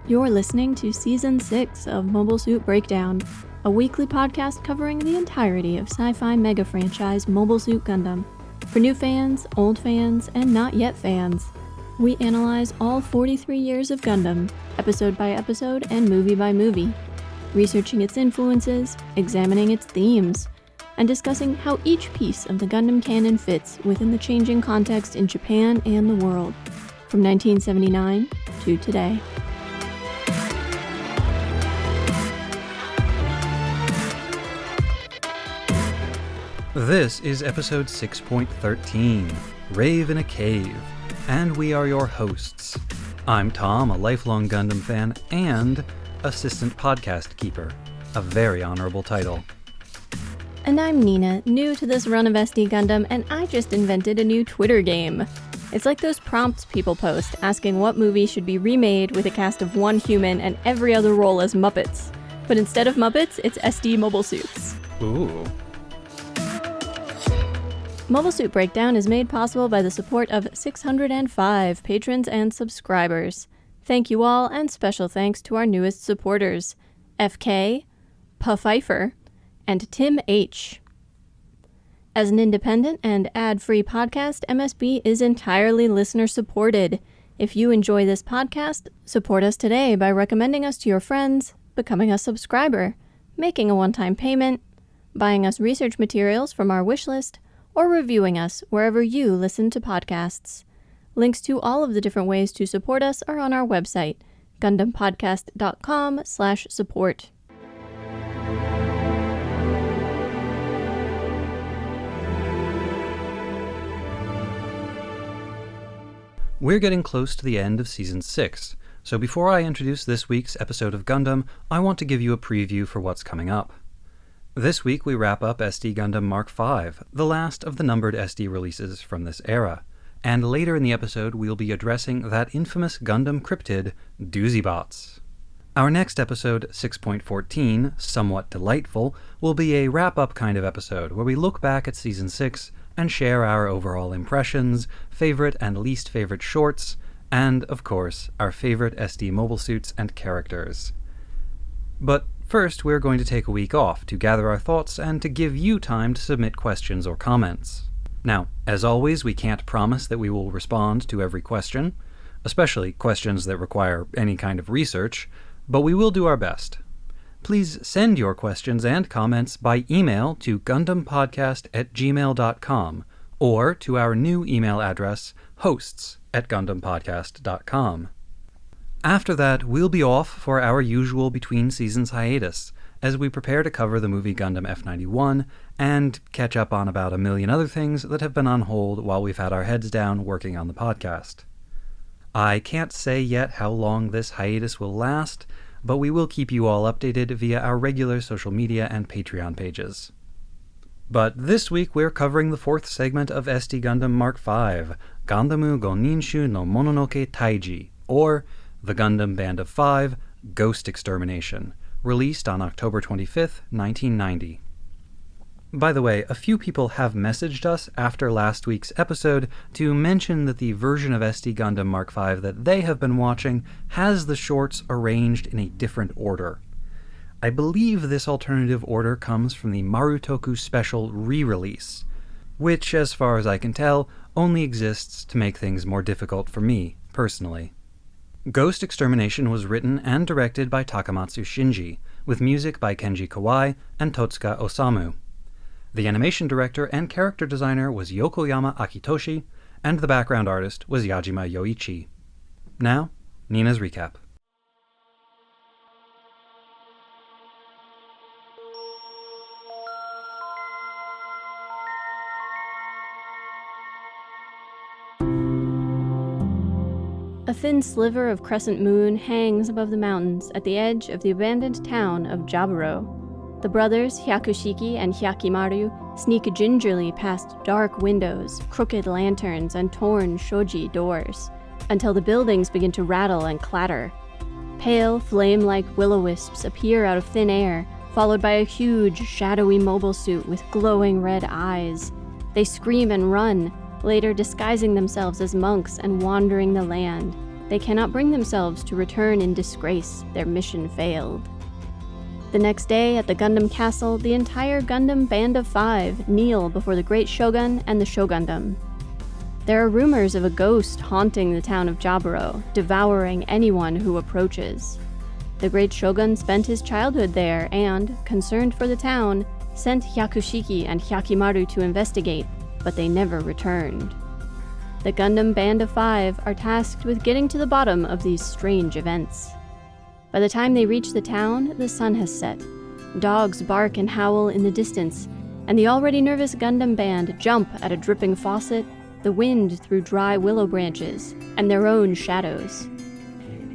You're listening to Season 6 of Mobile Suit Breakdown, a weekly podcast covering the entirety of sci-fi mega franchise Mobile Suit Gundam. For new fans, old fans, and not yet fans, we analyze all 43 years of Gundam, episode by episode and movie by movie, researching its influences, examining its themes, and discussing how each piece of the Gundam canon fits within the changing context in Japan and the world, from 1979 to today. This is episode 6.13, Rave in a Cave, and we are your hosts. I'm Tom, a lifelong Gundam fan and assistant podcast keeper, a very honorable title. And I'm Nina, new to this run of SD Gundam, and I just invented a new Twitter game. It's like those prompts people post asking what movie should be remade with a cast of one human and every other role as Muppets. But instead of Muppets, it's SD Mobile Suits. Ooh. Mobile Suit Breakdown is made possible by the support of 605 patrons and subscribers. Thank you all, and special thanks to our newest supporters, FK, Pfeiffer, and Tim H. As an independent and ad-free podcast, MSB is entirely listener-supported. If you enjoy this podcast, support us today by recommending us to your friends, becoming a subscriber, making a one-time payment, buying us research materials from our wish list, or reviewing us wherever you listen to podcasts. Links to all of the different ways to support us are on our website, gundampodcast.com/support. We're getting close to the end of Season 6, so before I introduce this week's episode of Gundam, I want to give you a preview for what's coming up. This week we wrap up SD Gundam Mk V, the last of the numbered SD releases from this era, and later in the episode we'll be addressing that infamous Gundam cryptid, Doozy Bots. Our next episode, 6.14, Somewhat Delightful, will be a wrap-up kind of episode where we look back at Season 6 and share our overall impressions, favorite and least favorite shorts, and, of course, our favorite SD mobile suits and characters. But first, we're going to take a week off to gather our thoughts and to give you time to submit questions or comments. Now, as always, we can't promise that we will respond to every question, especially questions that require any kind of research, but we will do our best. Please send your questions and comments by email to gundampodcast@gmail.com or to our new email address, hosts@gundampodcast.com. After that, we'll be off for our usual between-seasons hiatus, as we prepare to cover the movie Gundam F91 and catch up on about a million other things that have been on hold while we've had our heads down working on the podcast. I can't say yet how long this hiatus will last, but we will keep you all updated via our regular social media and Patreon pages. But this week we're covering the fourth segment of SD Gundam Mk V, Gandamu go Ninshu no Mononoke Taiji, or The Gundam Band of Five, Ghost Extermination, released on October 25th, 1990. By the way, a few people have messaged us after last week's episode to mention that the version of SD Gundam Mk V that they have been watching has the shorts arranged in a different order. I believe this alternative order comes from the Marutoku Special re-release, which, as far as I can tell, only exists to make things more difficult for me, personally. Ghost Extermination was written and directed by Takamatsu Shinji, with music by Kenji Kawai and Totsuka Osamu. The animation director and character designer was Yokoyama Akitoshi, and the background artist was Yajima Yoichi. Now, Nina's recap. A thin sliver of crescent moon hangs above the mountains at the edge of the abandoned town of Jaburo. The brothers Hyakushiki and Hyakimaru sneak gingerly past dark windows, crooked lanterns, and torn shoji doors, until the buildings begin to rattle and clatter. Pale, flame-like will-o-wisps appear out of thin air, followed by a huge, shadowy mobile suit with glowing red eyes. They scream and run, later disguising themselves as monks and wandering the land, They cannot bring themselves to return in disgrace. Their mission failed. The next day at the Gundam Castle, the entire Gundam Band of 5 kneel before the Great Shogun and the Shogundam. There are rumors of a ghost haunting the town of Jaburo, devouring anyone who approaches. The Great Shogun spent his childhood there and, concerned for the town, sent Hyakushiki and Hyakimaru to investigate, but they never returned. The Gundam Band of 5 are tasked with getting to the bottom of these strange events. By the time they reach the town, the sun has set. Dogs bark and howl in the distance, and the already nervous Gundam Band jump at a dripping faucet, the wind through dry willow branches, and their own shadows.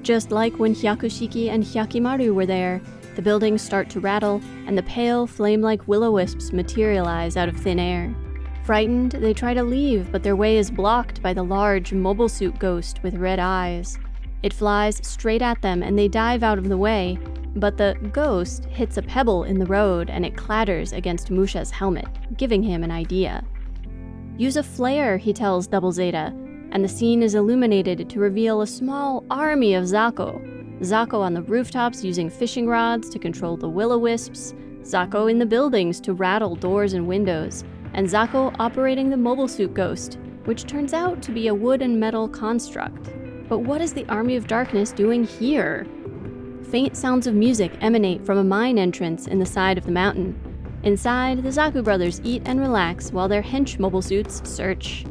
Just like when Hyakushiki and Hyakimaru were there, the buildings start to rattle, and the pale, flame-like will-o-wisps materialize out of thin air. Frightened, they try to leave, but their way is blocked by the large Mobile Suit ghost with red eyes. It flies straight at them, and they dive out of the way, but the ghost hits a pebble in the road, and it clatters against Musha's helmet, giving him an idea. Use a flare, he tells Double Zeta, and the scene is illuminated to reveal a small army of Zako. Zako on the rooftops using fishing rods to control the will-o-wisps, Zako in the buildings to rattle doors and windows, and Zako operating the Mobile Suit Ghost, which turns out to be a wood and metal construct. But what is the Army of Darkness doing here? Faint sounds of music emanate from a mine entrance in the side of the mountain. Inside, the Zaku brothers eat and relax while their hench mobile suits search.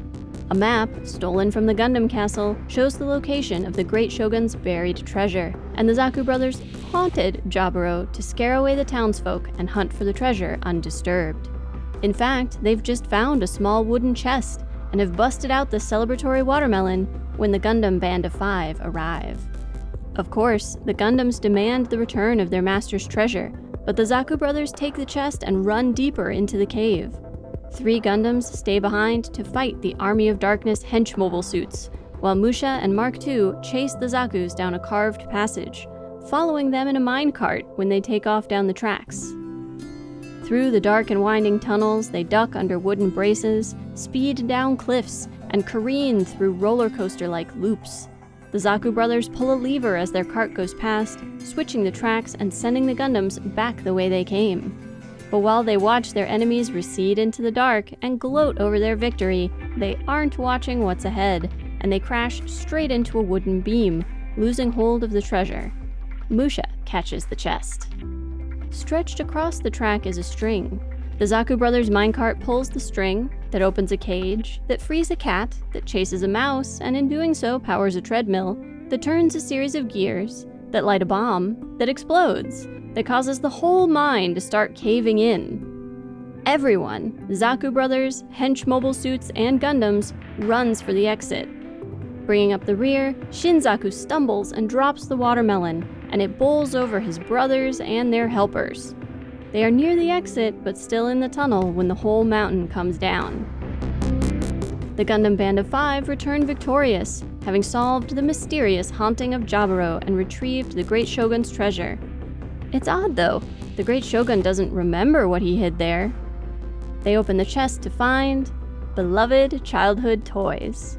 A map, stolen from the Gundam Castle, shows the location of the Great Shogun's buried treasure, and the Zaku brothers haunted Jaburo to scare away the townsfolk and hunt for the treasure undisturbed. In fact, they've just found a small wooden chest and have busted out the celebratory watermelon when the Gundam Band of 5 arrive. Of course, the Gundams demand the return of their master's treasure, but the Zaku brothers take the chest and run deeper into the cave. 3 Gundams stay behind to fight the Army of Darkness hench mobile suits, while Musha and Mark II chase the Zakus down a carved passage, following them in a minecart when they take off down the tracks. Through the dark and winding tunnels, they duck under wooden braces, speed down cliffs, and careen through roller coaster-like loops. The Zaku brothers pull a lever as their cart goes past, switching the tracks and sending the Gundams back the way they came. But while they watch their enemies recede into the dark and gloat over their victory, they aren't watching what's ahead, and they crash straight into a wooden beam, losing hold of the treasure. Musha catches the chest. Stretched across the track is a string. The Zaku brothers' minecart pulls the string, that opens a cage, that frees a cat, that chases a mouse, and in doing so powers a treadmill, that turns a series of gears, that light a bomb, that explodes, that causes the whole mine to start caving in. Everyone, Zaku brothers, hench mobile suits, and Gundams, runs for the exit. Bringing up the rear, Shinzaku stumbles and drops the watermelon, and it bowls over his brothers and their helpers. They are near the exit, but still in the tunnel when the whole mountain comes down. The Gundam Band of 5 return victorious, having solved the mysterious haunting of Jaburo and retrieved the Great Shogun's treasure. It's odd, though. The Great Shogun doesn't remember what he hid there. They open the chest to find beloved childhood toys.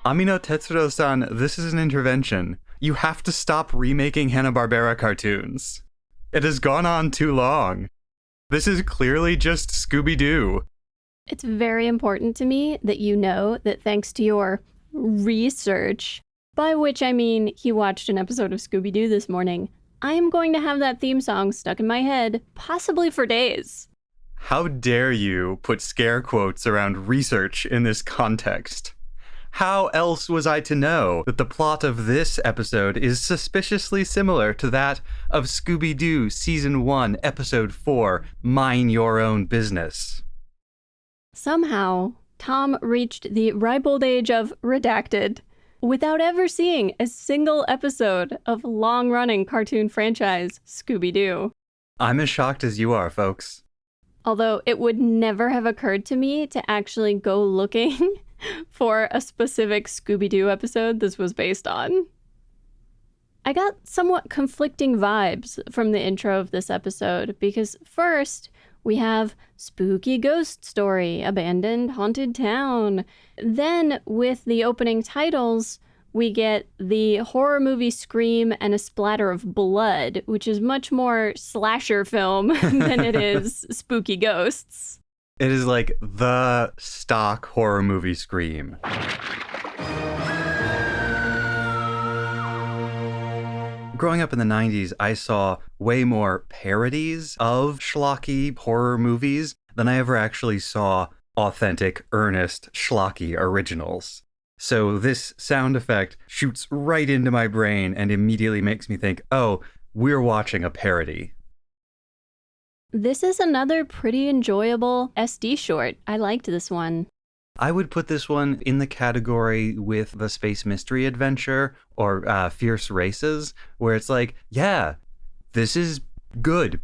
Amino Tetsuro-san, this is an intervention. You have to stop remaking Hanna-Barbera cartoons. It has gone on too long. This is clearly just Scooby-Doo. It's very important to me that you know that thanks to your research, by which I mean he watched an episode of Scooby-Doo this morning, I am going to have that theme song stuck in my head, possibly for days. How dare you put scare quotes around research in this context? How else was I to know that the plot of this episode is suspiciously similar to that of Scooby-Doo Season 1, Episode 4, Mind Your Own Business? Somehow, Tom reached the ripe old age of redacted without ever seeing a single episode of long-running cartoon franchise Scooby-Doo. I'm as shocked as you are, folks. Although it would never have occurred to me to actually go looking for a specific Scooby-Doo episode this was based on. I got somewhat conflicting vibes from the intro of this episode because first we have spooky ghost story, abandoned haunted town. Then with the opening titles, we get the horror movie scream and a splatter of blood, which is much more slasher film than it is spooky ghosts. It is like the stock horror movie scream. Growing up in the 90s, I saw way more parodies of schlocky horror movies than I ever actually saw authentic, earnest, schlocky originals. So this sound effect shoots right into my brain and immediately makes me think, oh, we're watching a parody. This is another pretty enjoyable SD short. I liked this one. I would put this one in the category with the Space Mystery Adventure or Fierce Races, where it's like, yeah, this is good.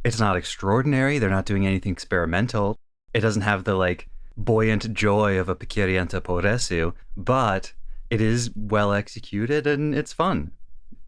It's not extraordinary. They're not doing anything experimental. It doesn't have the, like, buoyant joy of a Pequerienta Poresu, but it is well executed and it's fun.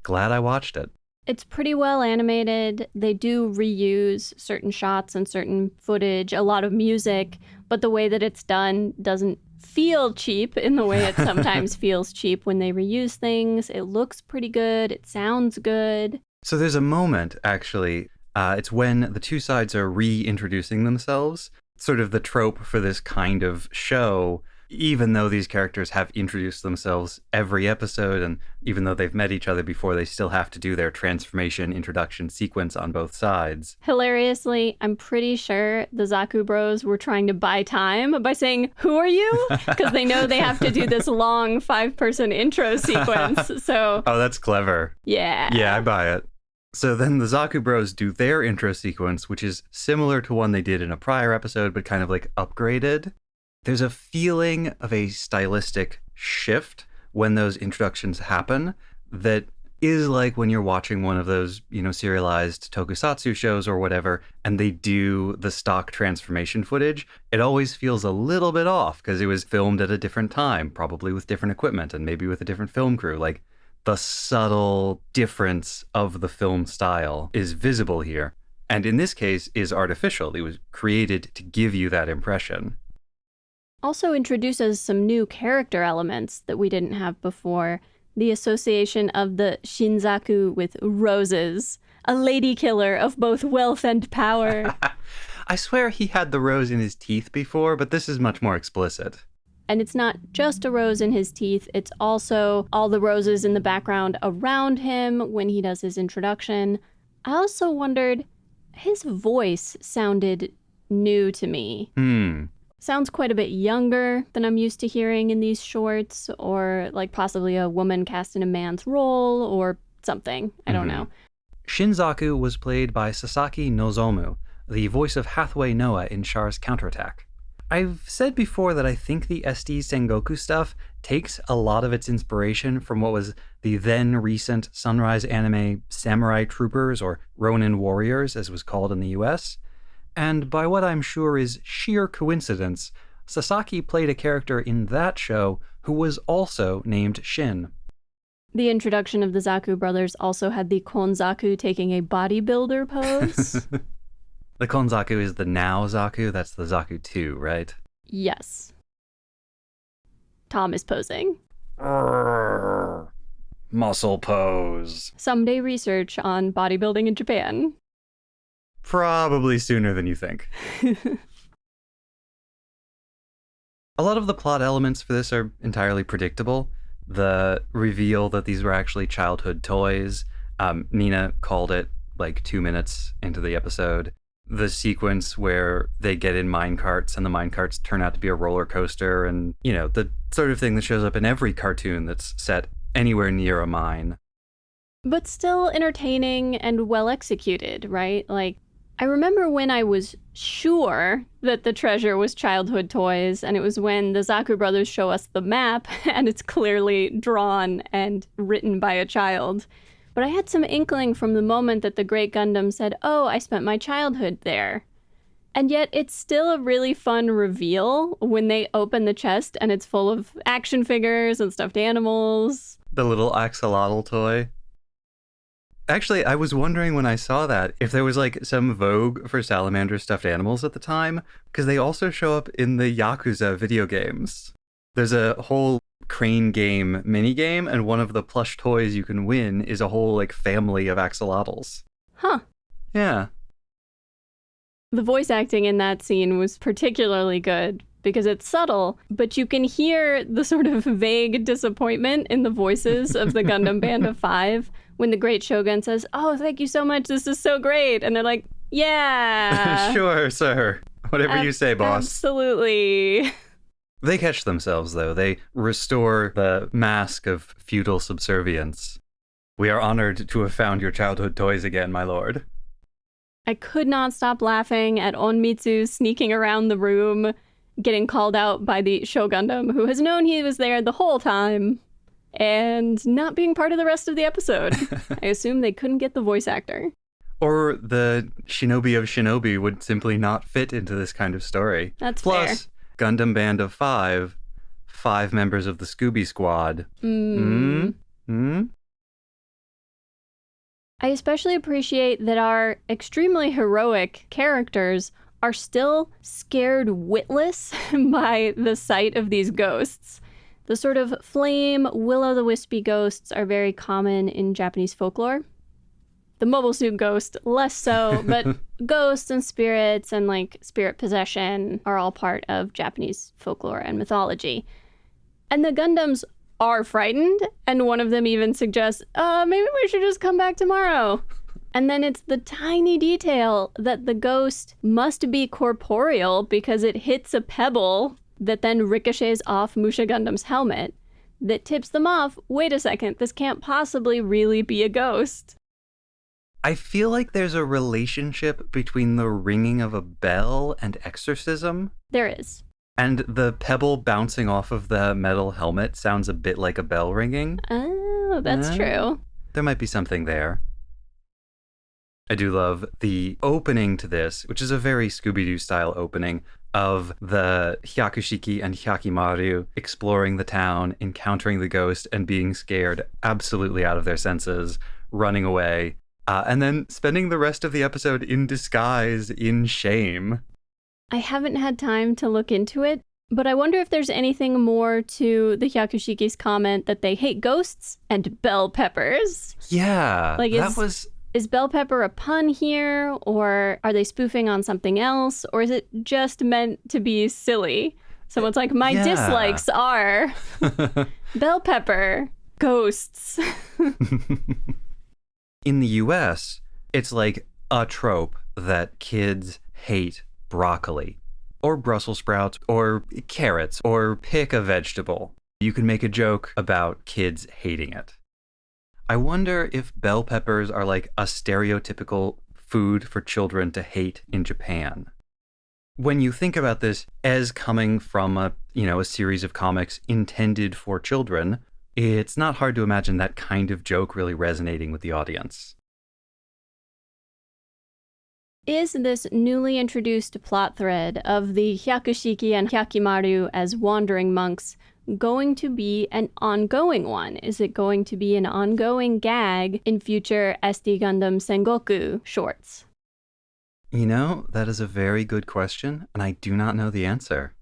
Glad I watched it. It's pretty well animated. They do reuse certain shots and certain footage, a lot of music, but the way that it's done doesn't feel cheap in the way it sometimes feels cheap when they reuse things. It looks pretty good. It sounds good. So there's a moment, actually. It's when the two sides are reintroducing themselves. Sort of the trope for this kind of show, even though these characters have introduced themselves every episode, and even though they've met each other before, they still have to do their transformation introduction sequence on both sides. Hilariously, I'm pretty sure the Zaku Bros were trying to buy time by saying, "Who are you?" Because they know they have to do this long 5-person intro sequence. So, oh, that's clever. Yeah. Yeah, I buy it. So then the Zaku Bros do their intro sequence, which is similar to one they did in a prior episode, but kind of like upgraded. There's a feeling of a stylistic shift when those introductions happen that is like when you're watching one of those, serialized tokusatsu shows or whatever, and they do the stock transformation footage. It always feels a little bit off because it was filmed at a different time, probably with different equipment and maybe with a different film crew. Like, the subtle difference of the film style is visible here, and in this case is artificial. It was created to give you that impression. Also introduces some new character elements that we didn't have before. The association of the Shinzaku with roses, a lady killer of both wealth and power. I swear he had the rose in his teeth before, but this is much more explicit. And it's not just a rose in his teeth, it's also all the roses in the background around him when he does his introduction. I also wondered, his voice sounded new to me. Sounds quite a bit younger than I'm used to hearing in these shorts, or like possibly a woman cast in a man's role or something. I don't know. Shinzaku was played by Sasaki Nozomu, the voice of Hathaway Noah in Char's Counterattack. I've said before that I think the SD Sengoku stuff takes a lot of its inspiration from what was the then recent Sunrise anime Samurai Troopers, or Ronin Warriors as it was called in the US. And by what I'm sure is sheer coincidence, Sasaki played a character in that show who was also named Shin. The introduction of the Zaku brothers also had the Konzaku taking a bodybuilder pose. The Konzaku is the now Zaku, that's the Zaku 2, right? Yes. Tom is posing. Muscle pose. Someday research on bodybuilding in Japan. Probably sooner than you think. A lot of the plot elements for this are entirely predictable. The reveal that these were actually childhood toys. Nina called it like 2 minutes into the episode. The sequence where they get in minecarts and the minecarts turn out to be a roller coaster, and, the sort of thing that shows up in every cartoon that's set anywhere near a mine. But still entertaining and well executed, right? Like, I remember when I was sure that the treasure was childhood toys, and it was when the Zaku brothers show us the map, and it's clearly drawn and written by a child. But I had some inkling from the moment that the Great Gundam said, "Oh, I spent my childhood there." And yet it's still a really fun reveal when they open the chest and it's full of action figures and stuffed animals. The little axolotl toy. Actually, I was wondering when I saw that if there was like some vogue for salamander stuffed animals at the time, because they also show up in the Yakuza video games. There's a whole crane game minigame, and one of the plush toys you can win is a whole like family of axolotls. Huh. Yeah. The voice acting in that scene was particularly good because it's subtle, but you can hear the sort of vague disappointment in the voices of the Gundam Band of 5 when the Great Shogun says, "Oh, thank you so much, this is so great." And they're like, "Yeah." Sure, sir. Whatever you say, boss. Absolutely. They catch themselves, though. They restore the mask of feudal subservience. "We are honored to have found your childhood toys again, my lord." I could not stop laughing at Onmitsu sneaking around the room, getting called out by the Shogun, who has known he was there the whole time, and not being part of the rest of the episode. I assume they couldn't get the voice actor. Or the Shinobi of Shinobi would simply not fit into this kind of story. That's Plus, fair. Gundam Band of 5, 5 members of the Scooby Squad. I especially appreciate that our extremely heroic characters are still scared witless by the sight of these ghosts. The sort of flame, will-o'-the-wispy ghosts are very common in Japanese folklore. The mobile suit ghost, less so, but ghosts and spirits and like spirit possession are all part of Japanese folklore and mythology. And the Gundams are frightened, and one of them even suggests, maybe we should just come back tomorrow. And then it's the tiny detail that the ghost must be corporeal because it hits a pebble that then ricochets off Musha Gundam's helmet that tips them off, wait a second, this can't possibly really be a ghost. I feel like there's a relationship between the ringing of a bell and exorcism. There is. And the pebble bouncing off of the metal helmet sounds a bit like a bell ringing. Oh, that's true. There might be something there. I do love the opening to this, which is a very Scooby-Doo style opening, of the Hyakushiki and Hyakimaru exploring the town, encountering the ghost, and being scared absolutely out of their senses, running away, and then spending the rest of the episode in disguise, in shame. I haven't had time to look into it, but I wonder if there's anything more to the Hyakushiki's comment that they hate ghosts and bell peppers. Yeah, like Is bell pepper a pun here, or are they spoofing on something else, or is it just meant to be silly? Someone's like, my dislikes are bell pepper, ghosts. In the US, it's like a trope that kids hate broccoli, or Brussels sprouts, or carrots, or pick a vegetable. You can make a joke about kids hating it. I wonder if bell peppers are like a stereotypical food for children to hate in Japan. When you think about this as coming from a series of comics intended for children, it's not hard to imagine that kind of joke really resonating with the audience. Is this newly introduced plot thread of the Hyakushiki and Hyakimaru as wandering monks going to be an ongoing one? Is it going to be an ongoing gag in future SD Gundam Sengoku shorts? That is a very good question, and I do not know the answer.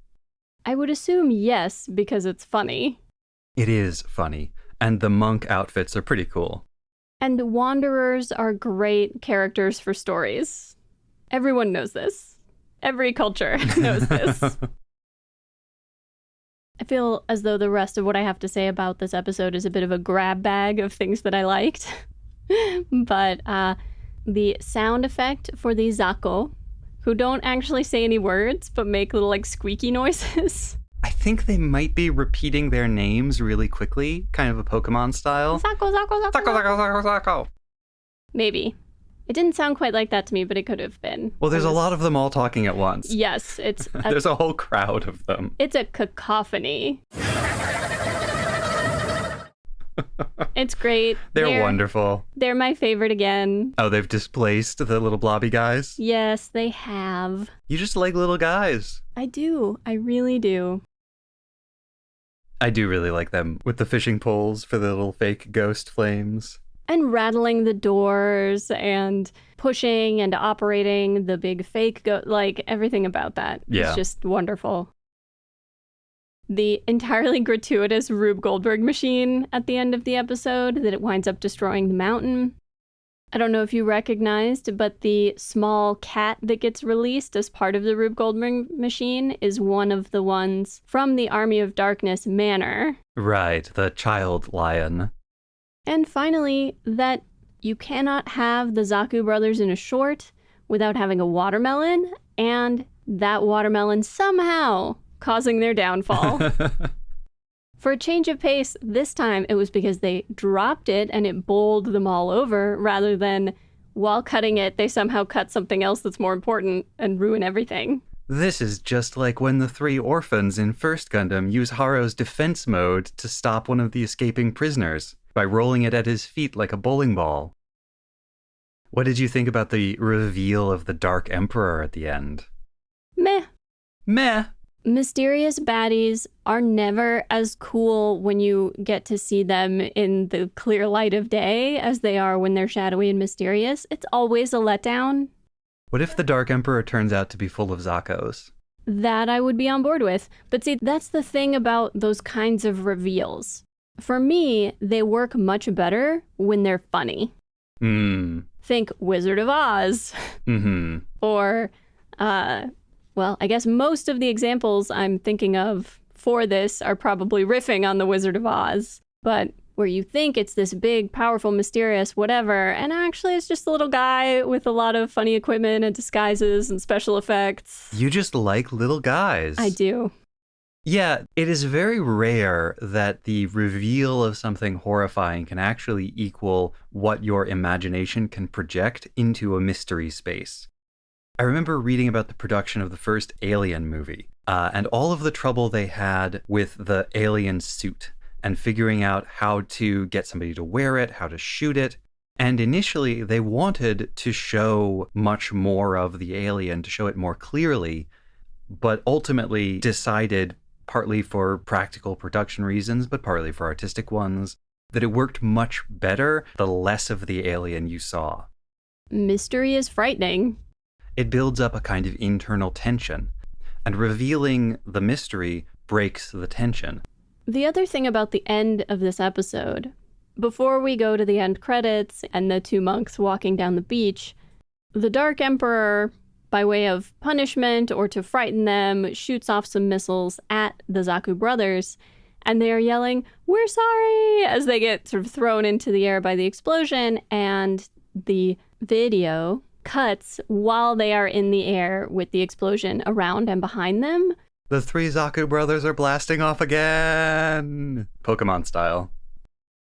I would assume yes, because it's funny. It is funny, and the monk outfits are pretty cool. And wanderers are great characters for stories. Everyone knows this. Every culture knows this. I feel as though the rest of what I have to say about this episode is a bit of a grab bag of things that I liked. But the sound effect for the Zako, who don't actually say any words, but make little squeaky noises. I think they might be repeating their names really quickly, kind of a Pokemon style. Zako, Zako, Zako. Zako, Zako, Zako, Zako. Maybe. It didn't sound quite like that to me, but it could have been. Well, there's a lot of them all talking at once. Yes, it's... There's a whole crowd of them. It's a cacophony. It's great. They're wonderful. They're my favorite again. Oh, they've displaced the little blobby guys? Yes, they have. You just like little guys. I do. I really do. I do really like them with the fishing poles for the little fake ghost flames. And rattling the doors and pushing and operating the big fake like everything about that. Yeah. It's just wonderful. The entirely gratuitous Rube Goldberg machine at the end of the episode that it winds up destroying the mountain. I don't know if you recognized, but the small cat that gets released as part of the Rube Goldberg machine is one of the ones from the Army of Darkness manor. Right, the child lion. And finally, that you cannot have the Zaku brothers in a short without having a watermelon, and that watermelon somehow causing their downfall. For a change of pace, this time it was because they dropped it and it bowled them all over, rather than while cutting it, they somehow cut something else that's more important and ruin everything. This is just like when the 3 orphans in First Gundam use Haro's defense mode to stop one of the escaping prisoners by rolling it at his feet like a bowling ball. What did you think about the reveal of the Dark Emperor at the end? Meh. Meh. Mysterious baddies are never as cool when you get to see them in the clear light of day as they are when they're shadowy and mysterious. It's always a letdown. What if the Dark Emperor turns out to be full of Zakos? That I would be on board with. But see, that's the thing about those kinds of reveals. For me, they work much better when they're funny. Think Wizard of Oz. Or, well, I guess most of the examples I'm thinking of for this are probably riffing on the Wizard of Oz. But where you think it's this big, powerful, mysterious whatever, and actually it's just a little guy with a lot of funny equipment and disguises and special effects. You just like little guys. I do. Yeah, it is very rare that the reveal of something horrifying can actually equal what your imagination can project into a mystery space. I remember reading about the production of the first Alien movie, and all of the trouble they had with the alien suit and figuring out how to get somebody to wear it, how to shoot it. And initially, they wanted to show much more of the alien, to show it more clearly, but ultimately decided, partly for practical production reasons, but partly for artistic ones, that it worked much better the less of the alien you saw. Mystery is frightening. It builds up a kind of internal tension, and revealing the mystery breaks the tension. The other thing about the end of this episode, before we go to the end credits and the 2 monks walking down the beach, the Dark Emperor, by way of punishment or to frighten them, shoots off some missiles at the Zaku brothers, and they are yelling, "We're sorry!" as they get sort of thrown into the air by the explosion, and the video cuts while they are in the air with the explosion around and behind them. The 3 Zaku brothers are blasting off again! Pokemon style.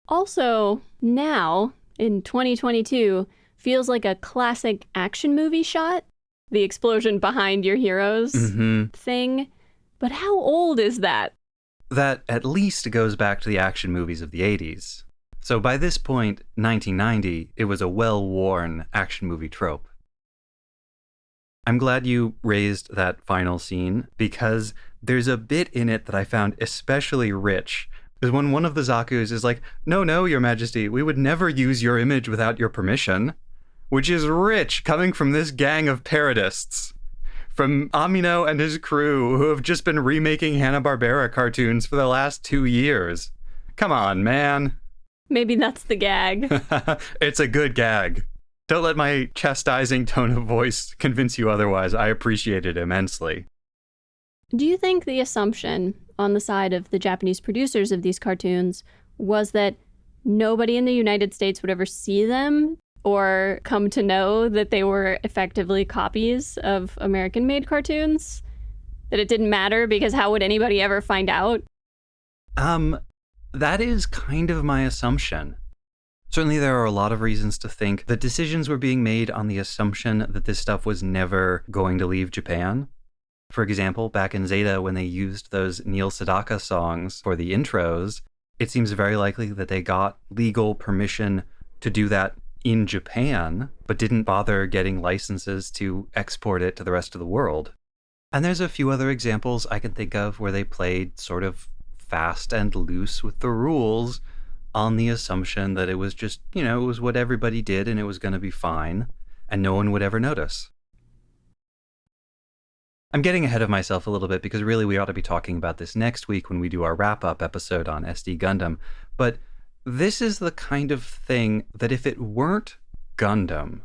Also, now, in 2022, feels like a classic action movie shot. The explosion behind your heroes thing. But how old is that? That at least goes back to the action movies of the 80s. So by this point, 1990, it was a well-worn action movie trope. I'm glad you raised that final scene, because there's a bit in it that I found especially rich. Is when one of the Zakus is like, no, Your Majesty, we would never use your image without your permission. Which is rich, coming from this gang of parodists. From Amino and his crew, who have just been remaking Hanna-Barbera cartoons for the last 2 years. Come on, man. Maybe that's the gag. It's a good gag. Don't let my chastising tone of voice convince you otherwise. I appreciate it immensely. Do you think the assumption on the side of the Japanese producers of these cartoons was that nobody in the United States would ever see them or come to know that they were effectively copies of American-made cartoons? That it didn't matter because how would anybody ever find out? That is kind of my assumption. Certainly there are a lot of reasons to think that decisions were being made on the assumption that this stuff was never going to leave Japan. For example, back in Zeta, when they used those Neil Sedaka songs for the intros, it seems very likely that they got legal permission to do that in Japan, but didn't bother getting licenses to export it to the rest of the world. And there's a few other examples I can think of where they played sort of fast and loose with the rules on the assumption that it was just, it was what everybody did and it was going to be fine and no one would ever notice. I'm getting ahead of myself a little bit because really we ought to be talking about this next week when we do our wrap-up episode on SD Gundam. But this is the kind of thing that if it weren't Gundam,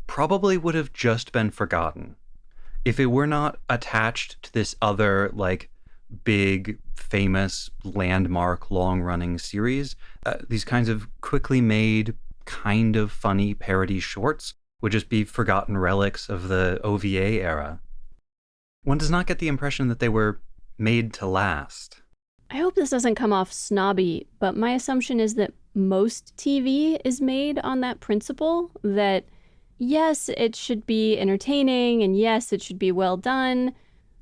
probably would have just been forgotten. If it were not attached to this other, big, famous, landmark, long-running series, these kinds of quickly made, kind of funny parody shorts would just be forgotten relics of the OVA era. One does not get the impression that they were made to last. I hope this doesn't come off snobby, but my assumption is that most TV is made on that principle that, yes, it should be entertaining, and yes, it should be well done,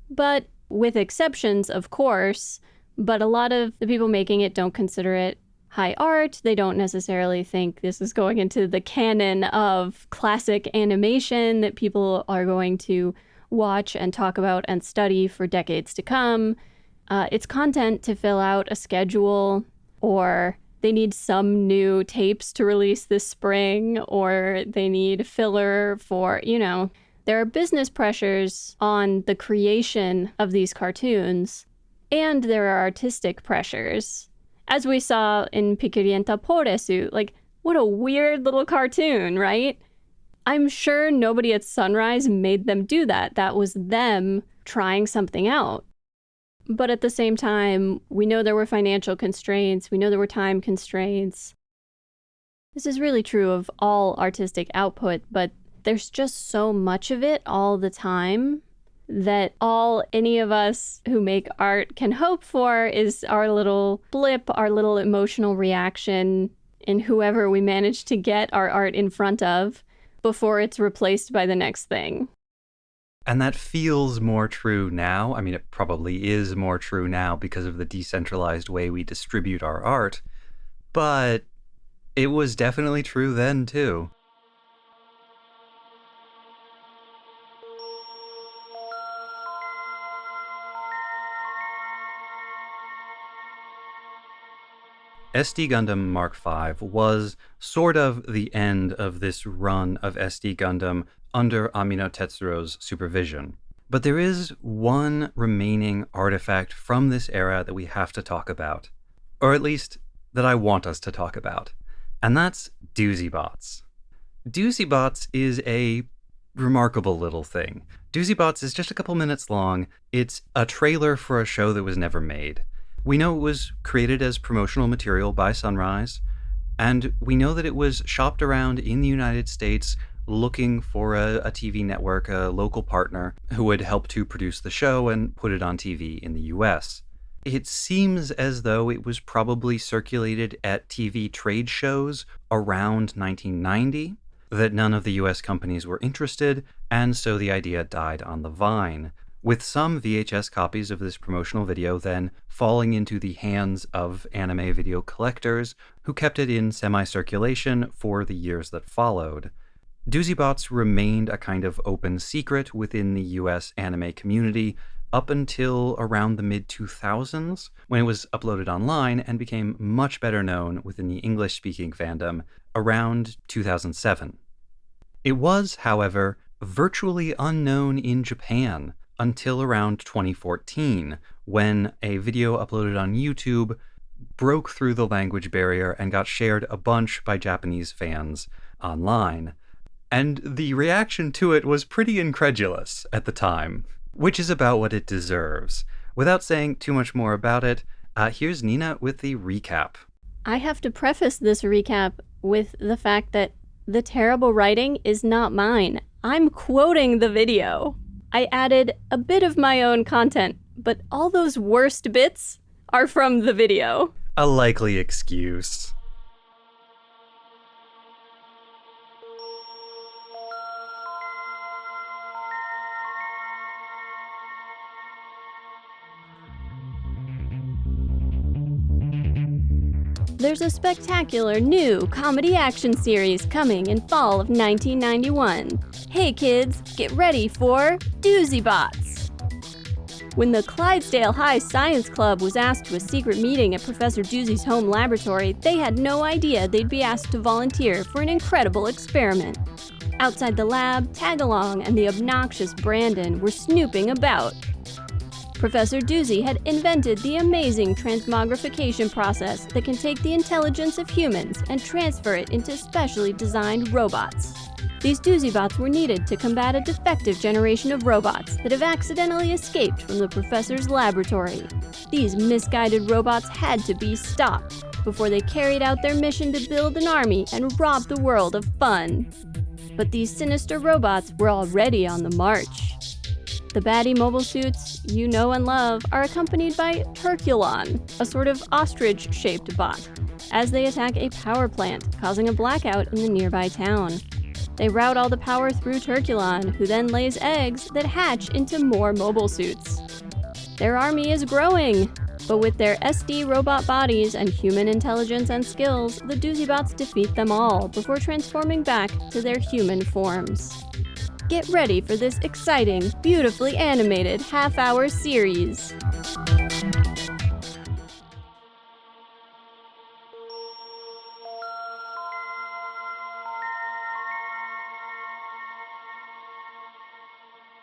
but with exceptions, of course, but a lot of the people making it don't consider it high art. They don't necessarily think this is going into the canon of classic animation that people are going to watch and talk about and study for decades to come. It's content to fill out a schedule, or they need some new tapes to release this spring, or they need filler for, there are business pressures on the creation of these cartoons, and there are artistic pressures. As we saw in Pikurienta Poresu, what a weird little cartoon, right? I'm sure nobody at Sunrise made them do that. That was them trying something out. But at the same time, we know there were financial constraints. We know there were time constraints. This is really true of all artistic output, but there's just so much of it all the time that all any of us who make art can hope for is our little blip, our little emotional reaction in whoever we manage to get our art in front of before it's replaced by the next thing. And that feels more true now. I mean, it probably is more true now because of the decentralized way we distribute our art, but it was definitely true then too. SD Gundam Mk V was sort of the end of this run of SD Gundam under Amino Tetsuro's supervision. But there is one remaining artifact from this era that we have to talk about, or at least that I want us to talk about, and that's Doozy Bots. Doozy Bots is a remarkable little thing. Doozy Bots is just a couple minutes long. It's a trailer for a show that was never made. We know it was created as promotional material by Sunrise, and we know that it was shopped around in the United States looking for a TV network, a local partner, who would help to produce the show and put it on TV in the US. It seems as though it was probably circulated at TV trade shows around 1990, that none of the US companies were interested, and so the idea died on the vine, with some VHS copies of this promotional video then falling into the hands of anime video collectors who kept it in semi-circulation for the years that followed. Doozy Bots remained a kind of open secret within the US anime community up until around the mid-2000s, when it was uploaded online and became much better known within the English-speaking fandom around 2007. It was, however, virtually unknown in Japan until around 2014, when a video uploaded on YouTube broke through the language barrier and got shared a bunch by Japanese fans online. And the reaction to it was pretty incredulous at the time, which is about what it deserves. Without saying too much more about it, here's Nina with the recap. I have to preface this recap with the fact that the terrible writing is not mine. I'm quoting the video. I added a bit of my own content, but all those worst bits are from the video. A likely excuse. There's a spectacular new comedy action series coming in fall of 1991. Hey kids, get ready for Doozy Bots! When the Clydesdale High Science Club was asked to a secret meeting at Professor Doozy's home laboratory, they had no idea they'd be asked to volunteer for an incredible experiment. Outside the lab, Tagalong and the obnoxious Brandon were snooping about. Professor Doozy had invented the amazing transmogrification process that can take the intelligence of humans and transfer it into specially designed robots. These Doozy Bots were needed to combat a defective generation of robots that have accidentally escaped from the professor's laboratory. These misguided robots had to be stopped before they carried out their mission to build an army and rob the world of fun. But these sinister robots were already on the march. The baddie mobile suits you know and love are accompanied by Turkulon, a sort of ostrich-shaped bot, as they attack a power plant, causing a blackout in the nearby town. They route all the power through Turkulon, who then lays eggs that hatch into more mobile suits. Their army is growing, but with their SD robot bodies and human intelligence and skills, the Doozy Bots defeat them all before transforming back to their human forms. Get ready for this exciting, beautifully animated half-hour series.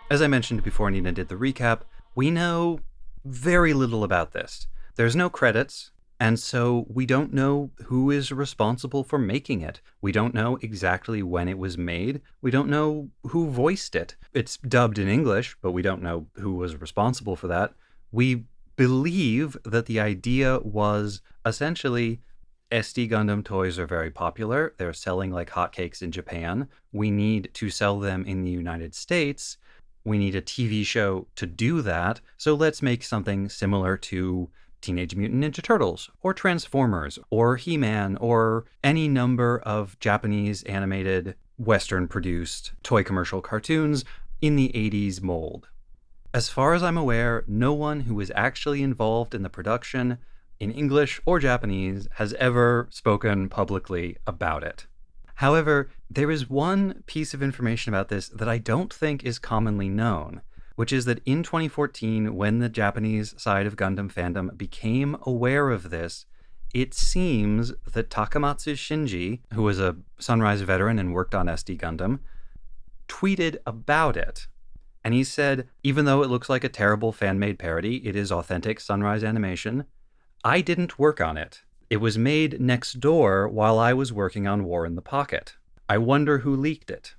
As I mentioned before Nina did the recap, we know very little about this. There's no credits, and so we don't know who is responsible for making it. We don't know exactly when it was made. We don't know who voiced it. It's dubbed in English, but we don't know who was responsible for that. We believe that the idea was essentially SD Gundam toys are very popular. They're selling like hotcakes in Japan. We need to sell them in the United States. We need a TV show to do that. So let's make something similar to Teenage Mutant Ninja Turtles, or Transformers, or He-Man, or any number of Japanese animated, Western-produced toy commercial cartoons in the 80s mold. As far as I'm aware, no one who was actually involved in the production, in English or Japanese, has ever spoken publicly about it. However, there is one piece of information about this that I don't think is commonly known, which is that in 2014, when the Japanese side of Gundam fandom became aware of this, it seems that Takamatsu Shinji, who was a Sunrise veteran and worked on SD Gundam, tweeted about it. And he said, even though it looks like a terrible fan-made parody, it is authentic Sunrise animation. I didn't work on it. It was made next door while I was working on War in the Pocket. I wonder who leaked it.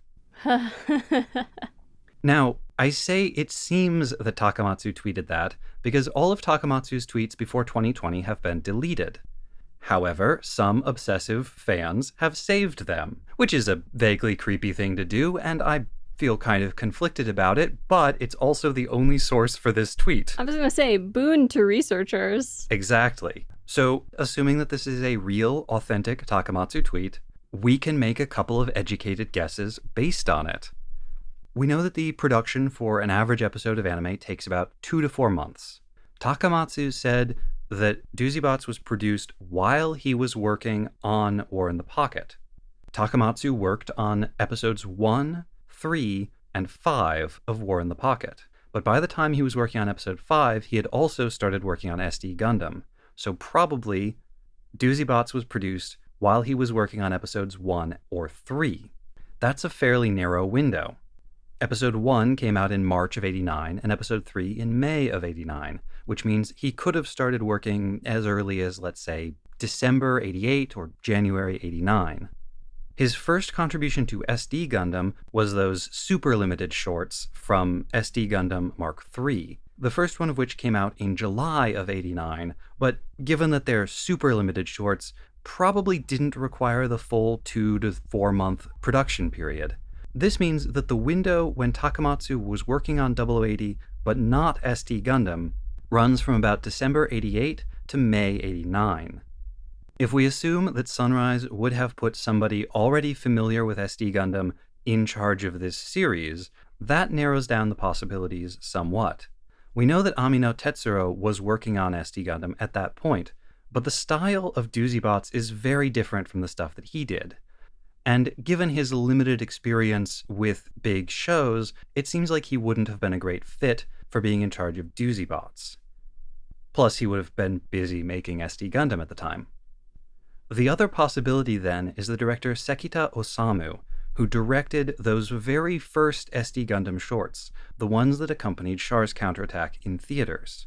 Now, I say it seems that Takamatsu tweeted that because all of Takamatsu's tweets before 2020 have been deleted. However, some obsessive fans have saved them, which is a vaguely creepy thing to do, and I feel kind of conflicted about it, but it's also the only source for this tweet. I was going to say, boon to researchers. Exactly. So, assuming that this is a real, authentic Takamatsu tweet, we can make a couple of educated guesses based on it. We know that the production for an average episode of anime takes about 2 to 4 months. Takamatsu said that Doozy Bots was produced while he was working on War in the Pocket. Takamatsu worked on episodes 1, 3, and 5 of War in the Pocket. But by the time he was working on episode 5, he had also started working on SD Gundam. So probably Doozy Bots was produced while he was working on episodes 1 or 3. That's a fairly narrow window. Episode 1 came out in March of '89 and episode 3 in May of '89, which means he could have started working as early as, let's say, December '88 or January '89. His first contribution to SD Gundam was those super limited shorts from SD Gundam Mk V, the first one of which came out in July of '89, but given that they're super limited shorts, probably didn't require the full 2 to 4 month production period. This means that the window when Takamatsu was working on 0080 but not SD Gundam runs from about December '88 to May '89. If we assume that Sunrise would have put somebody already familiar with SD Gundam in charge of this series, that narrows down the possibilities somewhat. We know that Amino Tetsuro was working on SD Gundam at that point, but the style of Doozy Bots is very different from the stuff that he did. And given his limited experience with big shows, it seems like he wouldn't have been a great fit for being in charge of Doozy Bots. Plus, he would have been busy making SD Gundam at the time. The other possibility, then, is the director Sekita Osamu, who directed those very first SD Gundam shorts, the ones that accompanied Char's counterattack in theaters.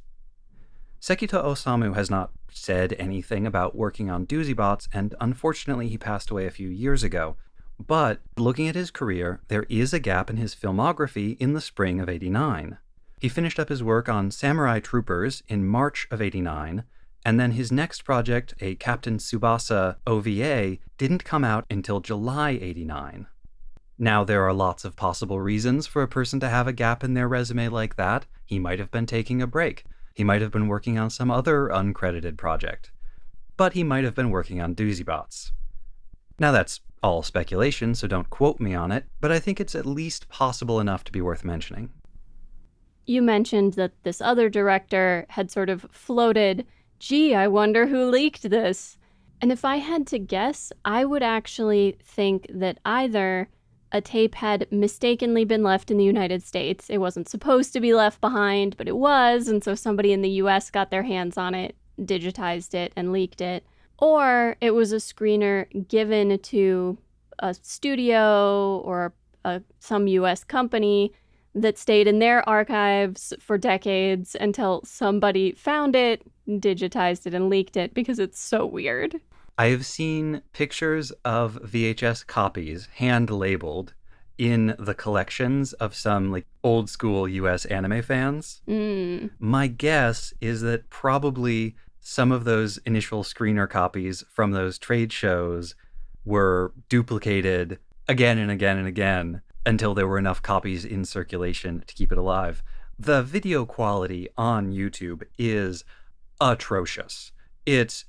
Sekita Osamu has not said anything about working on Doozy Bots, and unfortunately he passed away a few years ago. But looking at his career, there is a gap in his filmography in the spring of '89. He finished up his work on Samurai Troopers in March of '89, and then his next project, a Captain Tsubasa OVA, didn't come out until July '89. Now, there are lots of possible reasons for a person to have a gap in their resume like that. He might have been taking a break. He might have been working on some other uncredited project. But he might have been working on Doozy Bots. Now, that's all speculation, so don't quote me on it, but I think it's at least possible enough to be worth mentioning. You mentioned that this other director had sort of floated, gee, I wonder who leaked this. And if I had to guess, I would actually think that either a tape had mistakenly been left in the United States. It wasn't supposed to be left behind, but it was, and so somebody in the US got their hands on it, digitized it, and leaked it. Or it was a screener given to a studio or some US company that stayed in their archives for decades until somebody found it, digitized it, and leaked it, because it's so weird. I have seen pictures of VHS copies hand-labeled in the collections of some old school US anime fans. My guess is that probably some of those initial screener copies from those trade shows were duplicated again and again and again until there were enough copies in circulation to keep it alive. The video quality on YouTube is atrocious. It's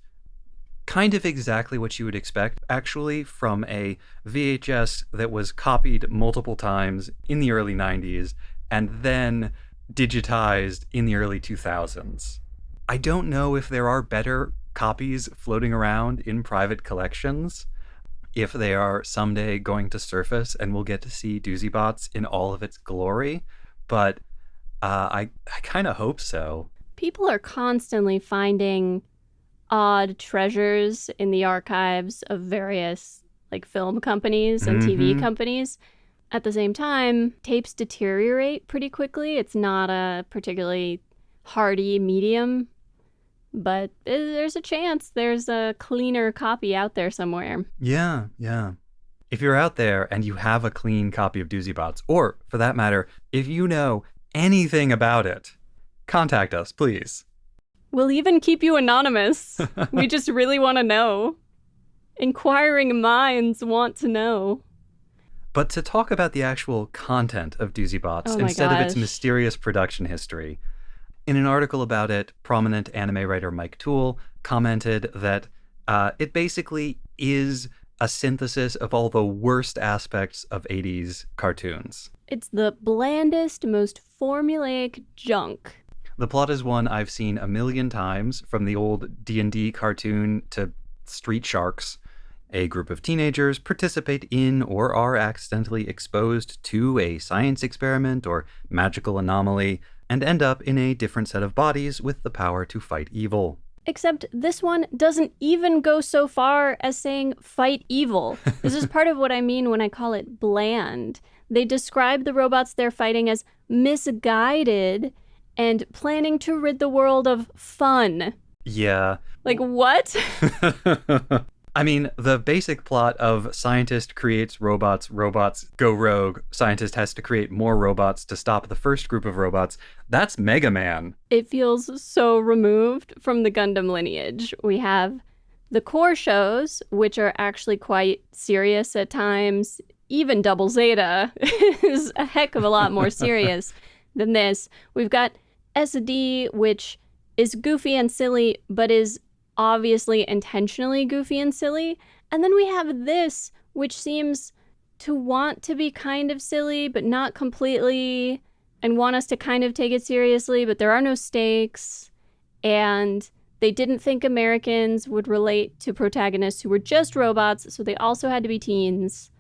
kind of exactly what you would expect, actually, from a VHS that was copied multiple times in the early 90s and then digitized in the early 2000s. I don't know if there are better copies floating around in private collections, if they are someday going to surface and we'll get to see Doozy Bots in all of its glory, but I kind of hope so. People are constantly finding odd treasures in the archives of various film companies and TV companies. At the same time, tapes deteriorate pretty quickly. It's not a particularly hardy medium, but there's a chance there's a cleaner copy out there somewhere. Yeah. If you're out there and you have a clean copy of Doozy Bots, or for that matter, if you know anything about it, contact us, please. We'll even keep you anonymous. We just really want to know. Inquiring minds want to know. But to talk about the actual content of Doozy Bots instead of its mysterious production history, in an article about it, prominent anime writer Mike Toole commented that it basically is a synthesis of all the worst aspects of 80s cartoons. It's the blandest, most formulaic junk. The plot is one I've seen a million times, from the old D&D cartoon to Street Sharks. A group of teenagers participate in or are accidentally exposed to a science experiment or magical anomaly and end up in a different set of bodies with the power to fight evil. Except this one doesn't even go so far as saying fight evil. This is part of what I mean when I call it bland. They describe the robots they're fighting as misguided and planning to rid the world of fun. Yeah. What? I mean, the basic plot of scientist creates robots, robots go rogue, scientist has to create more robots to stop the first group of robots, that's Mega Man. It feels so removed from the Gundam lineage. We have the core shows, which are actually quite serious at times. Even Double Zeta is a heck of a lot more serious than this. We've got SD, which is goofy and silly, but is obviously intentionally goofy and silly. And then we have this, which seems to want to be kind of silly, but not completely, and want us to kind of take it seriously, but there are no stakes. And they didn't think Americans would relate to protagonists who were just robots, so they also had to be teens.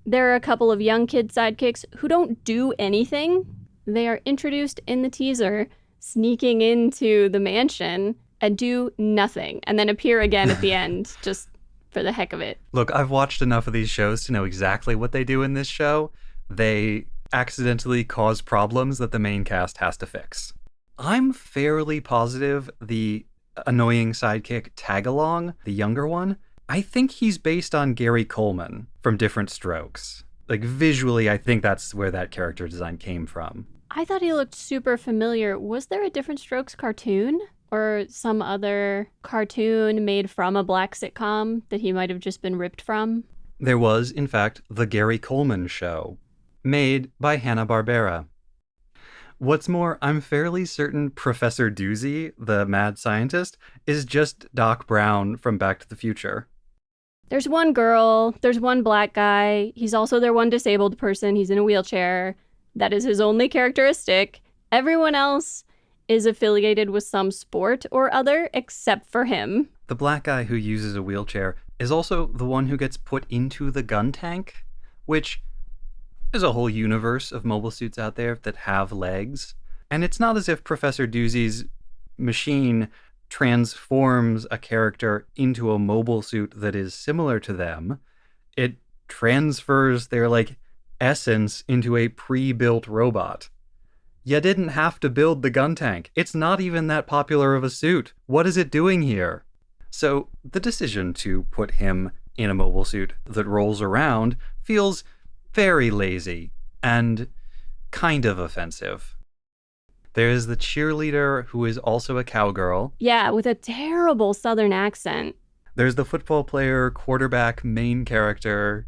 There are a couple of young kid sidekicks who don't do anything. they are introduced in the teaser, sneaking into the mansion and do nothing, and then appear again at the end, just for the heck of it. Look, I've watched enough of these shows to know exactly what they do in this show. They accidentally cause problems that the main cast has to fix. I'm fairly positive the annoying sidekick Tagalong, the younger one, I think he's based on Gary Coleman from Different Strokes. Like, visually, I think that's where that character design came from. I thought he looked super familiar. Was there a Different Strokes cartoon? Or some other cartoon made from a black sitcom that he might have just been ripped from? There was, in fact, The Gary Coleman Show, made by Hanna-Barbera. What's more, I'm fairly certain Professor Doozy, the mad scientist, is just Doc Brown from Back to the Future. There's one girl, there's one black guy, he's also their one disabled person, he's in a wheelchair. That is his only characteristic. Everyone else is affiliated with some sport or other, except for him. The black guy who uses a wheelchair is also the one who gets put into the gun tank, which is a whole universe of mobile suits out there that have legs. And it's not as if Professor Doozy's machine transforms a character into a mobile suit that is similar to them. It transfers their, essence into a pre-built robot. You didn't have to build the gun tank. It's not even that popular of a suit. What is it doing here? So the decision to put him in a mobile suit that rolls around feels very lazy and kind of offensive. There's the cheerleader who is also a cowgirl. Yeah, with a terrible southern accent. There's the football player, quarterback, main character,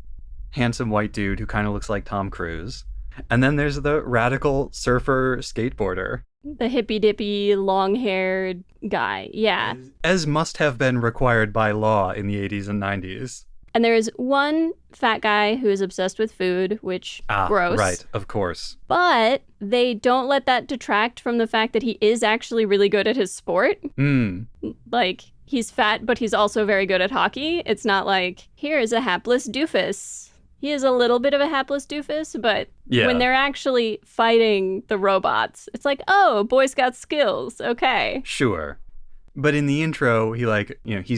handsome white dude who kind of looks like Tom Cruise. And then there's the radical surfer skateboarder. The hippy-dippy, long-haired guy, yeah. As must have been required by law in the 80s and 90s. And there is one fat guy who is obsessed with food, which, gross. Right, of course. But they don't let that detract from the fact that he is actually really good at his sport. He's fat, but he's also very good at hockey. It's not like, here is a hapless doofus. He is a little bit of a hapless doofus, but when they're actually fighting the robots, it's like, oh, boy's got skills. Okay. Sure. But in the intro, he's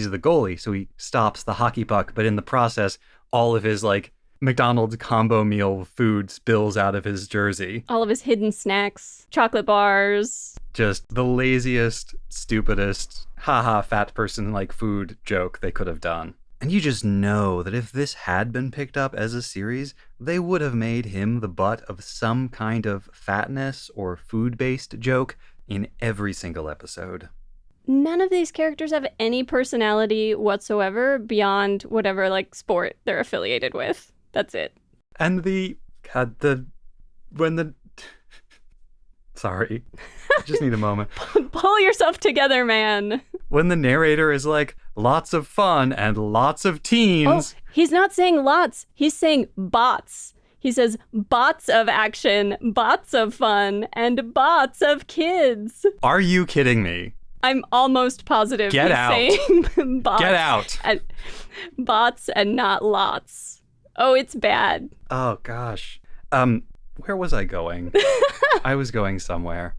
the goalie, so he stops the hockey puck. But in the process, all of his, McDonald's combo meal food spills out of his jersey. All of his hidden snacks, chocolate bars. Just the laziest, stupidest, haha, fat person food joke they could have done. And you just know that if this had been picked up as a series, they would have made him the butt of some kind of fatness or food-based joke in every single episode. None of these characters have any personality whatsoever beyond whatever, sport they're affiliated with. That's it. And sorry. I just need a moment. Pull yourself together, man. When the narrator is lots of fun and lots of teens. Oh, he's not saying lots. He's saying bots. He says bots of action, bots of fun, and bots of kids. Are you kidding me? I'm almost positive Get he's out. saying bots. Get out. And bots and not lots. Oh, it's bad. Oh, gosh. Where was I going? I was going somewhere.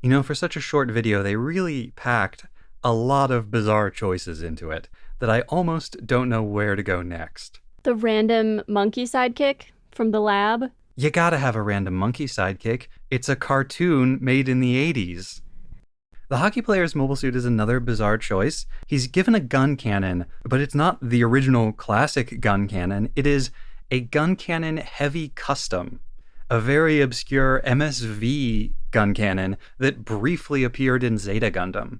For such a short video, they really packed a lot of bizarre choices into it that I almost don't know where to go next. The random monkey sidekick from the lab. You gotta have a random monkey sidekick. It's a cartoon made in the 80s. The hockey player's mobile suit is another bizarre choice. He's given a gun cannon, but it's not the original classic gun cannon. It is a gun cannon heavy custom. A very obscure MSV gun cannon that briefly appeared in Zeta Gundam.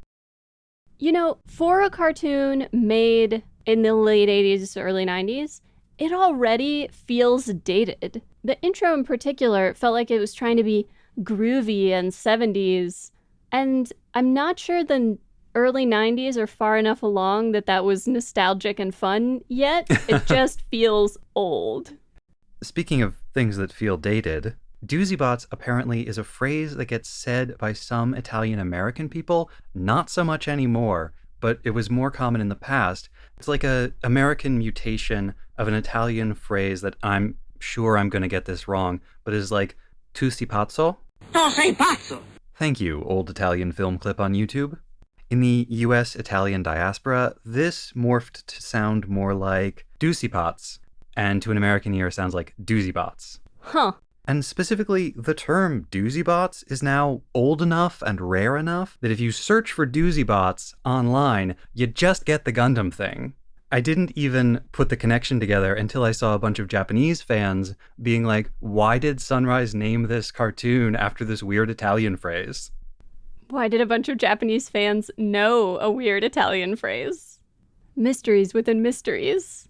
For a cartoon made in the late 80s, early 90s, it already feels dated. The intro in particular felt like it was trying to be groovy and 70s, and I'm not sure the early 90s are far enough along that was nostalgic and fun yet. It just feels old. Speaking of things that feel dated, Doozy Bots apparently is a phrase that gets said by some Italian-American people, not so much anymore, but it was more common in the past. It's like a American mutation of an Italian phrase that I'm sure I'm going to get this wrong, but is tu si pazzo? Tu sei pazzo! Thank you, old Italian film clip on YouTube. In the US Italian diaspora, this morphed to sound more like Doozy Bots, and to an American ear sounds like Doozy Bots. Huh. And specifically, the term Doozy Bots is now old enough and rare enough that if you search for Doozy Bots online, you just get the Gundam thing. I didn't even put the connection together until I saw a bunch of Japanese fans being like, why did Sunrise name this cartoon after this weird Italian phrase? Why did a bunch of Japanese fans know a weird Italian phrase? Mysteries within mysteries.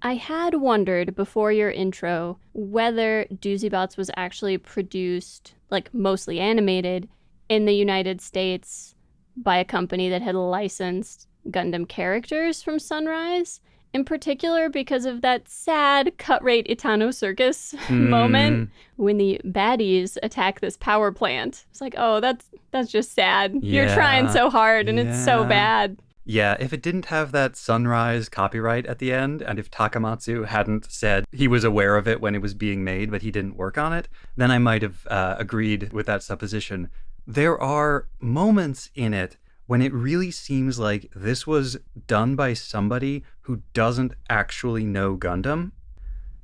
I had wondered before your intro whether Doozy Bots was actually produced, like mostly animated, in the United States by a company that had licensed Gundam characters from Sunrise, in particular because of that sad cut-rate Itano Circus moment when the baddies attack this power plant. It's like, oh, that's just sad. Yeah. You're trying so hard and it's so bad. Yeah, if it didn't have that Sunrise copyright at the end, and if Takamatsu hadn't said he was aware of it when it was being made, but he didn't work on it, then I might have agreed with that supposition. There are moments in it when it really seems like this was done by somebody who doesn't actually know Gundam.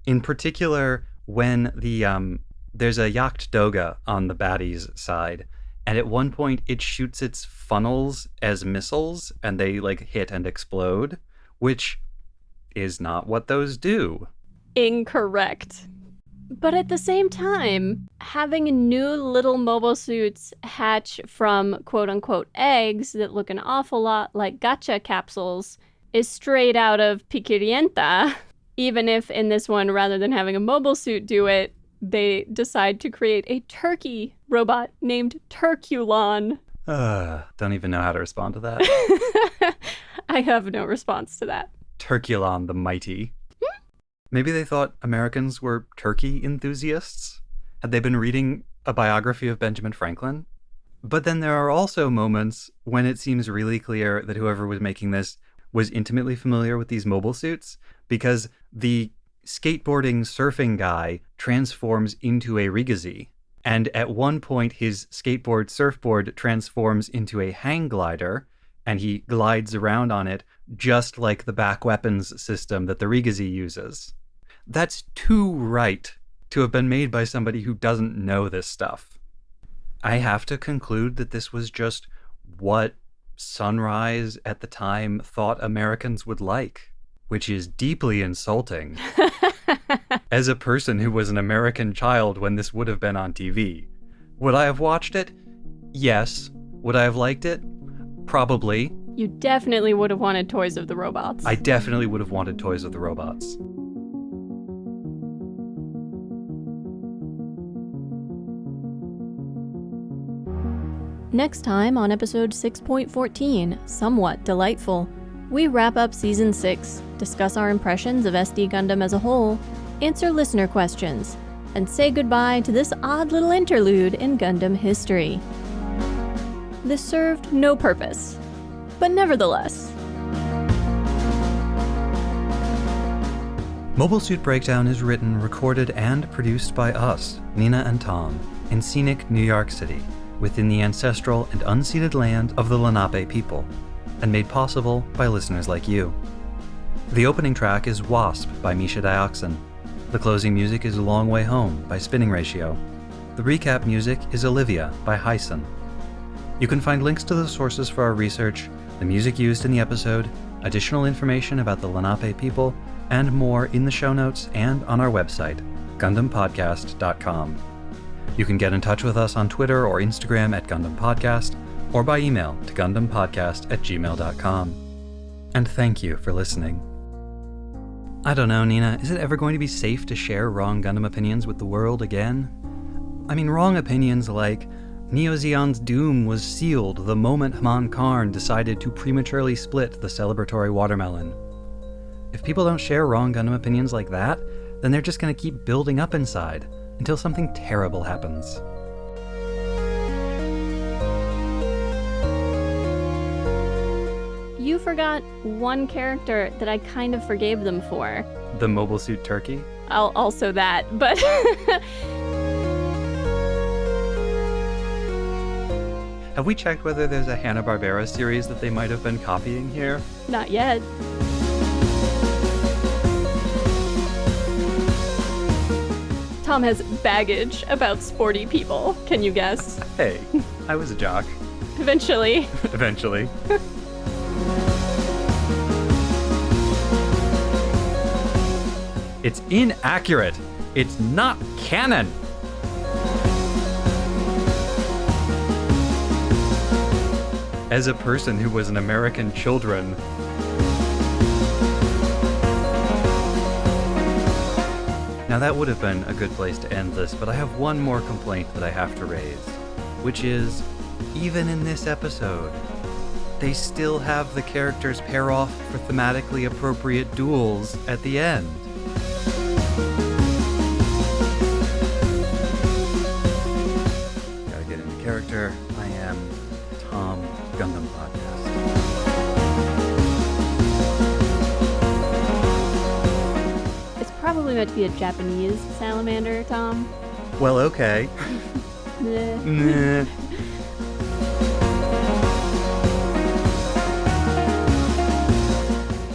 In particular, when there's a Yacht Doga on the baddies' side, and at one point it shoots its funnels as missiles, and they like hit and explode, which is not what those do. Incorrect. But at the same time, having new little mobile suits hatch from quote-unquote eggs that look an awful lot like gacha capsules is straight out of Piquirienta. Even if in this one, rather than having a mobile suit do it, they decide to create a turkey robot named Turkulon. Don't even know how to respond to that. I have no response to that. Turkulon the Mighty. Maybe they thought Americans were turkey enthusiasts? Had they been reading a biography of Benjamin Franklin? But then there are also moments when it seems really clear that whoever was making this was intimately familiar with these mobile suits, because the skateboarding surfing guy transforms into a Rigazi. And at one point, his skateboard surfboard transforms into a hang glider, and he glides around on it just like the back weapons system that the Rigazi uses. That's too right to have been made by somebody who doesn't know this stuff. I have to conclude that this was just what Sunrise at the time thought Americans would like, which is deeply insulting. As a person who was an American child when this would have been on TV, would I have watched it? Yes. Would I have liked it? Probably. You definitely would have wanted Toys of the Robots. I definitely would have wanted Toys of the Robots. Next time on episode 6.14, Somewhat Delightful, we wrap up season 6, discuss our impressions of SD Gundam as a whole, answer listener questions, and say goodbye to this odd little interlude in Gundam history. This served no purpose, but nevertheless. Mobile Suit Breakdown is written, recorded, and produced by us, Nina and Tom, in scenic New York City, within the ancestral and unceded land of the Lenape people, and made possible by listeners like you. The opening track is Wasp by Misha Dioxin. The closing music is Long Way Home by Spinning Ratio. The recap music is Olivia by Hyson. You can find links to the sources for our research, the music used in the episode, additional information about the Lenape people, and more in the show notes and on our website, GundamPodcast.com. You can get in touch with us on Twitter or Instagram at Gundam Podcast, or by email to GundamPodcast@gmail.com. And thank you for listening. I don't know, Nina, is it ever going to be safe to share wrong Gundam opinions with the world again? I mean, wrong opinions like Neo Zeon's doom was sealed the moment Haman Karn decided to prematurely split the celebratory watermelon. If people don't share wrong Gundam opinions like that, then they're just going to keep building up inside until something terrible happens. You forgot one character that I kind of forgave them for. The Mobile Suit Turkey? Also that, but Have we checked whether there's a Hanna-Barbera series that they might have been copying here? Not yet. Tom has baggage about sporty people. Can you guess? Hey, I was a jock. Eventually. Eventually. It's inaccurate. It's not canon. As a person who was an American children, now that would have been a good place to end this, but I have one more complaint that I have to raise, which is, even in this episode, they still have the characters pair off for thematically appropriate duels at the end. Gotta get into character. I am Tom Gundam Podcast. It's probably meant to be a Japanese salamander, Tom. Well, okay. Nah. Nah.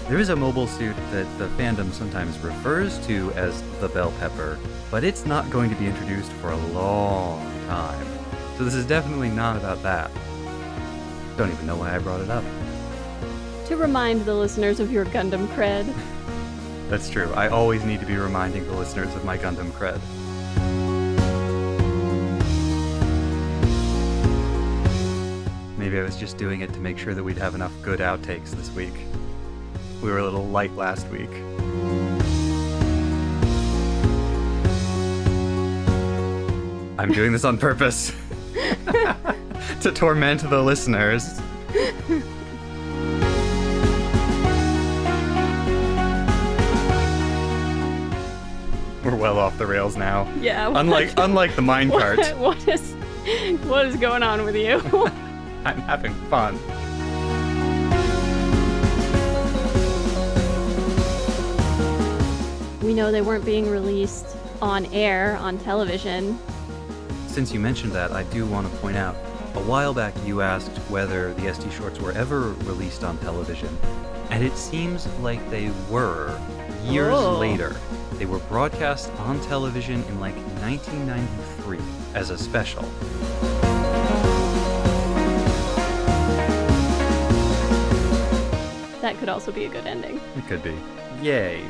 There is a mobile suit that the fandom sometimes refers to as the bell pepper, but it's not going to be introduced for a long time. So this is definitely not about that. Don't even know why I brought it up. To remind the listeners of your Gundam cred. That's true. I always need to be reminding the listeners of my Gundam cred. Maybe I was just doing it to make sure that we'd have enough good outtakes this week. We were a little light last week. I'm doing this on purpose. To torment the listeners. We're well off the rails now. Yeah. Unlike the minecart. What is going on with you? I'm having fun. We know they weren't being released on air, on television. Since you mentioned that, I do want to point out, a while back you asked whether the SD shorts were ever released on television, and it seems like they were years later. They were broadcast on television in like 1993 as a special. That could also be a good ending. It could be. Yay.